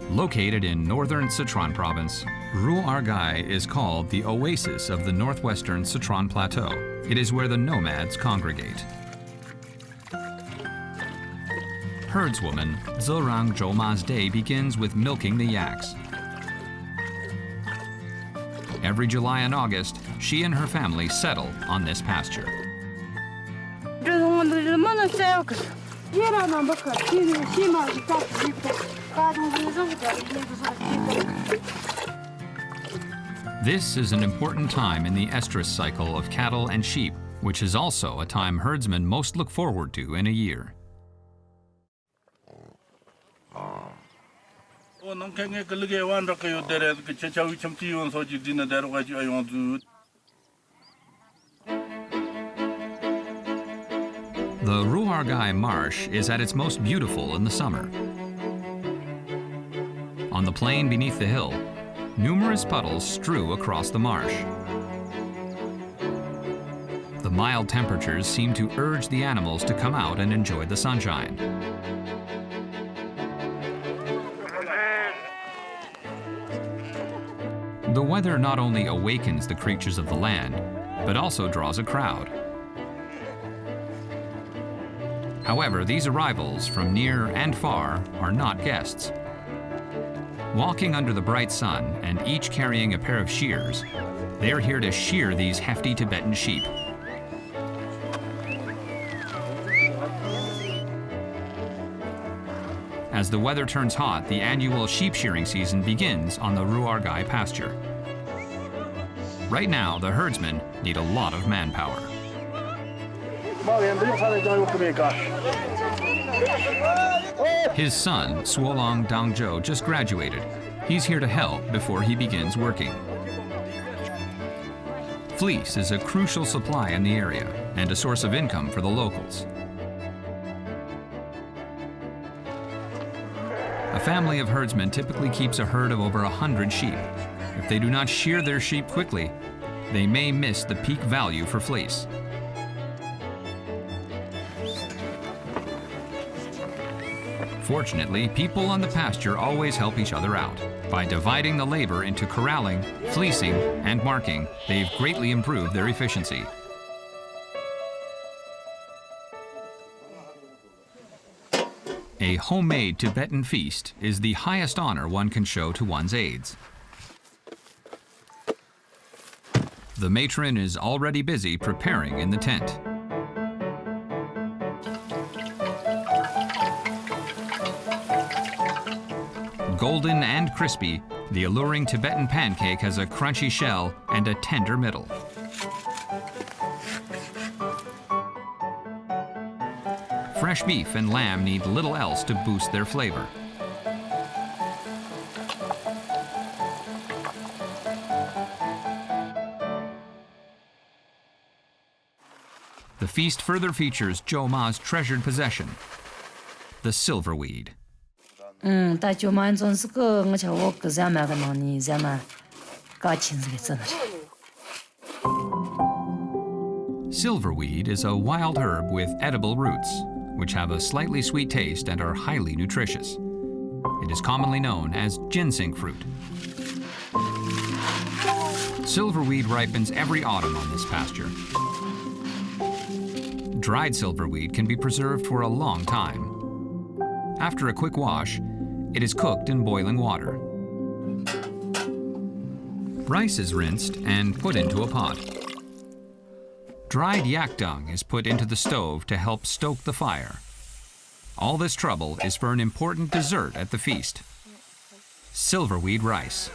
Located in northern Sichuan province, Ruargai is called the oasis of the northwestern Sichuan plateau. It is where the nomads congregate. Herdswoman Zerang Zhouma's day begins with milking the yaks. Every July and August, she and her family settle on this pasture. This is an important time in the estrus cycle of cattle and sheep, which is also a time herdsmen most look forward to in a year. The Ruargai Marsh is at its most beautiful in the summer. On the plain beneath the hill, numerous puddles strew across the marsh. The mild temperatures seem to urge the animals to come out and enjoy the sunshine. The weather not only awakens the creatures of the land, but also draws a crowd. However, these arrivals from near and far are not guests. Walking under the bright sun and each carrying a pair of shears, they're here to shear these hefty Tibetan sheep. As the weather turns hot, the annual sheep shearing season begins on the Ruargai pasture. Right now, the herdsmen need a lot of manpower. His son, Suolong Dangzhou, just graduated. He's here to help before he begins working. Fleece is a crucial supply in the area and a source of income for the locals. A family of herdsmen typically keeps a herd of over 100 sheep. If they do not shear their sheep quickly, they may miss the peak value for fleece. Fortunately, people on the pasture always help each other out. By dividing the labor into corralling, fleecing, and marking, they've greatly improved their efficiency. A homemade Tibetan feast is the highest honor one can show to one's aides. The matron is already busy preparing in the tent. Golden and crispy, the alluring Tibetan pancake has a crunchy shell and a tender middle. Fresh beef and lamb need little else to boost their flavor. The feast further features Zhou Ma's treasured possession, the silverweed. Silverweed is a wild herb with edible roots, which have a slightly sweet taste and are highly nutritious. It is commonly known as ginseng fruit. Silverweed ripens every autumn on this pasture. Dried silverweed can be preserved for a long time. After a quick wash, it is cooked in boiling water. Rice is rinsed and put into a pot. Dried yak dung is put into the stove to help stoke the fire. All this trouble is for an important dessert at the feast: silverweed rice.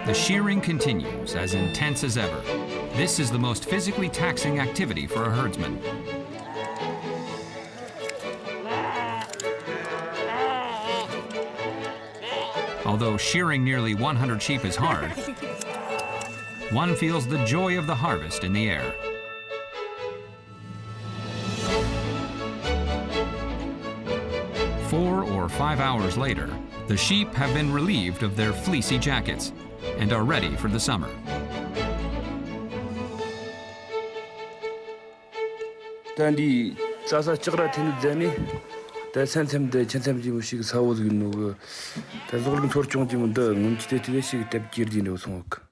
The shearing continues as intense as ever. This is the most physically taxing activity for a herdsman. Although shearing nearly 100 sheep is hard, one feels the joy of the harvest in the air. Four or 5 hours later, the sheep have been relieved of their fleecy jackets and are ready for the summer. 다 산샘대 천샘지 무식 사오도 있노고 다 소름 소르종지면 더 문지대티시 답지르디노 송옥.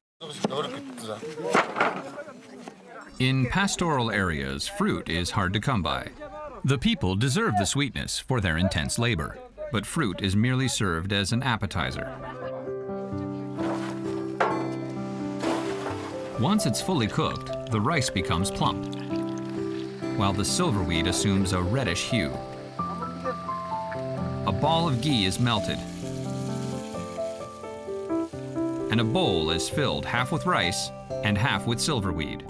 In pastoral areas, fruit is hard to come by. The people deserve the sweetness for their intense labor, but fruit is merely served as an appetizer. Once it's fully cooked, the rice becomes plump, while the silverweed assumes a reddish hue. A ball of ghee is melted, and a bowl is filled half with rice and half with silverweed.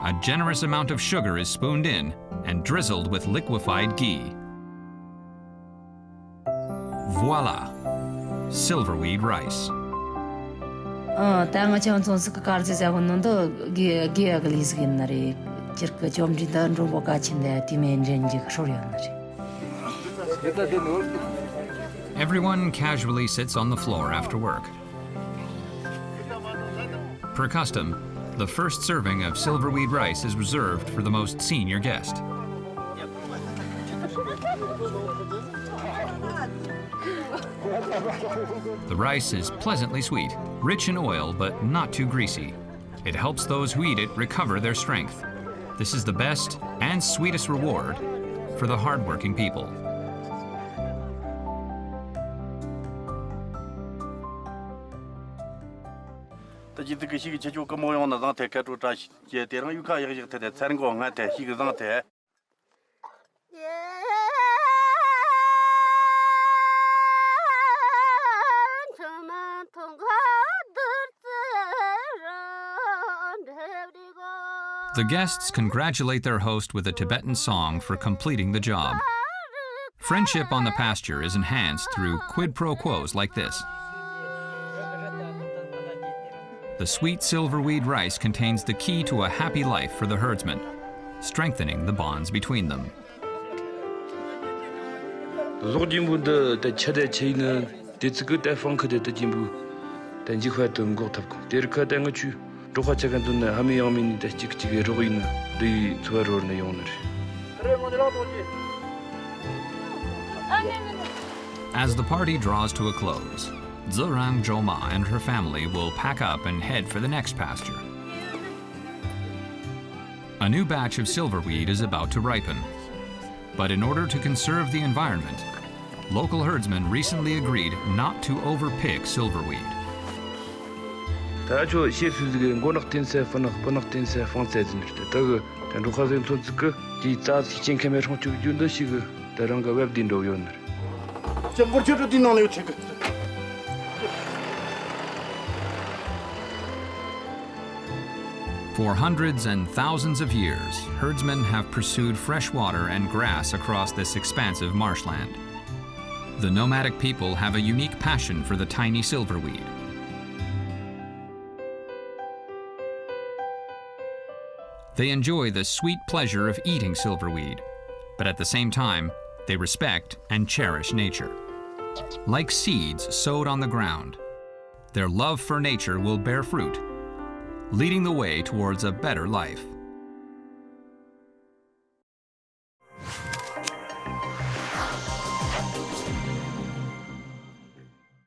A generous amount of sugar is spooned in and drizzled with liquefied ghee. Voila! Silverweed rice. 땅을 전송스 그 가르쳐자고는도 기억을리스겠나리 저렇게 좀 지던 정보 같은데 디멘전지 소리였나리. Everyone casually sits on the floor after work. Per custom, the first serving of silverweed rice is reserved for the most senior guest. The rice is pleasantly sweet, rich in oil but not too greasy. It helps those who eat it recover their strength. This is the best and sweetest reward for the hardworking people. The guests congratulate their host with a Tibetan song for completing the job. Friendship on the pasture is enhanced through quid pro quos like this. The sweet silverweed rice contains the key to a happy life for the herdsmen, strengthening the bonds between them. As the party draws to a close, Zurang Joma and her family will pack up and head for the next pasture. A new batch of silverweed is about to ripen. But in order to conserve the environment, local herdsmen recently agreed not to overpick silverweed. For hundreds and thousands of years, herdsmen have pursued fresh water and grass across this expansive marshland. The nomadic people have a unique passion for the tiny silverweed. They enjoy the sweet pleasure of eating silverweed, but at the same time, they respect and cherish nature. Like seeds sowed on the ground, their love for nature will bear fruit, leading the way towards a better life.